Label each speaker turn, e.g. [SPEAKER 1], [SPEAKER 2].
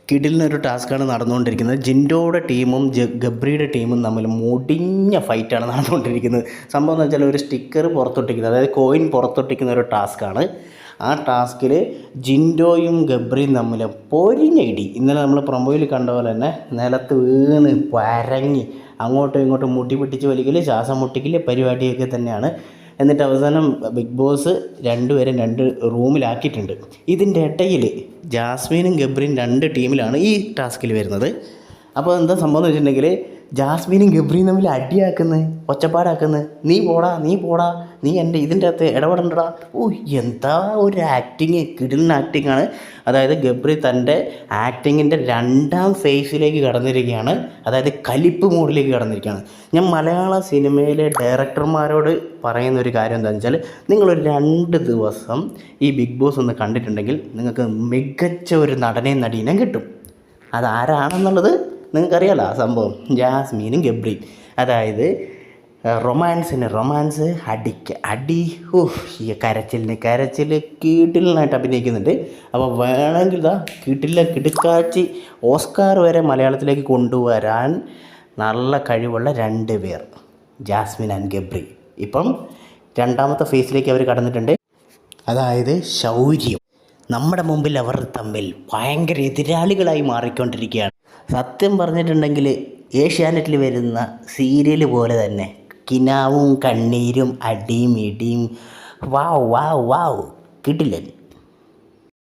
[SPEAKER 1] കിടിലിനൊരു ടാസ്ക്കാണ് നടന്നുകൊണ്ടിരിക്കുന്നത്. ജിൻഡോയുടെ ടീമും ഗബ്രിയുടെ ടീമും തമ്മിൽ മുടിഞ്ഞ ഫൈറ്റാണ് നടന്നുകൊണ്ടിരിക്കുന്നത്. സംഭവം എന്ന് വെച്ചാൽ ഒരു സ്റ്റിക്കർ പുറത്തൊട്ടിക്കുന്നത്, അതായത് കോയിൻ പുറത്തൊട്ടിക്കുന്ന ഒരു ടാസ്ക്കാണ്. ആ ടാസ്കിൽ ജിൻഡോയും ഗബ്രിയും തമ്മിൽ പൊരിഞ്ഞ ഇടി. ഇന്നലെ നമ്മൾ പ്രൊമോയിൽ കണ്ട പോലെ തന്നെ നിലത്ത് വീണ് പരങ്ങി അങ്ങോട്ടും ഇങ്ങോട്ടും മുട്ടി പൊട്ടിച്ച് വലിക്കൽ, ശ്വാസം മുട്ടിക്കൽ പരിപാടിയൊക്കെ തന്നെയാണ്. എന്നിട്ട് അവസാനം ബിഗ് ബോസ് രണ്ടുപേരും രണ്ട് റൂമിലാക്കിയിട്ടുണ്ട്. ഇതിൻ്റെ ഇടയിൽ ജാസ്മിനും ഗബ്രിയും രണ്ട് ടീമിലാണ് ഈ ടാസ്കിൽ വരുന്നത്. അപ്പോൾ എന്താ സംഭവം എന്ന് വെച്ചിട്ടുണ്ടെങ്കിൽ, ജാസ്മിനും ഗബ്രിയും തമ്മിൽ അടിയാക്കുന്നത്, ഒച്ചപ്പാടാക്കുന്നത്, നീ പോടാ, നീ എൻ്റെ ഇതിൻ്റെ അകത്ത് ഇടപെടണ്ടടാ. എന്താ ഒരു ആക്ടിങ്, കിടിലൻ ആക്ടിങ്ങാണ്. അതായത് ഗബ്രി തൻ്റെ ആക്ടിങ്ങിൻ്റെ രണ്ടാം ഫേസിലേക്ക് കടന്നിരിക്കുകയാണ്, അതായത് കലിപ്പ് മോഡിലേക്ക് കടന്നിരിക്കുകയാണ്. ഞാൻ മലയാള സിനിമയിലെ ഡയറക്ടർമാരോട് പറയുന്നൊരു കാര്യം എന്താണെന്ന് വെച്ചാൽ, നിങ്ങളൊരു 2 ദിവസം ഈ ബിഗ് ബോസ് ഒന്ന് കണ്ടിട്ടുണ്ടെങ്കിൽ നിങ്ങൾക്ക് മികച്ച ഒരു നടനെയും നടീനെയും കിട്ടും. അതാരാണെന്നുള്ളത് നിങ്ങൾക്കറിയാലോ. ആ സംഭവം ജാസ്മിനും ഗബ്രിയും, അതായത് റൊമാൻസ് അടി ഈ കരച്ചിൽ കീട്ടിലിനായിട്ട് അഭിനയിക്കുന്നുണ്ട്. അപ്പോൾ വേണമെങ്കിൽ കിടുക്കാച്ചി ഓസ്കാർ വരെ മലയാളത്തിലേക്ക് കൊണ്ടുവരാൻ നല്ല കഴിവുള്ള 2 പേർ, ജാസ്മിൻ ആൻഡ് ഗബ്രി, ഇപ്പം രണ്ടാമത്തെ ഫേസിലേക്ക് അവർ കടന്നിട്ടുണ്ട്. അതായത് ശൗര്യം. നമ്മുടെ മുമ്പിൽ അവർ തമ്മിൽ ഭയങ്കര എതിരാളികളായി മാറിക്കൊണ്ടിരിക്കുകയാണ്. സത്യം പറഞ്ഞിട്ടുണ്ടെങ്കിൽ ഏഷ്യാനെറ്റിൽ വരുന്ന സീരിയൽ പോലെ തന്നെ കിനാവും കണ്ണീരും അടിയും ഇടിയും വാവ് കിടിലൻ.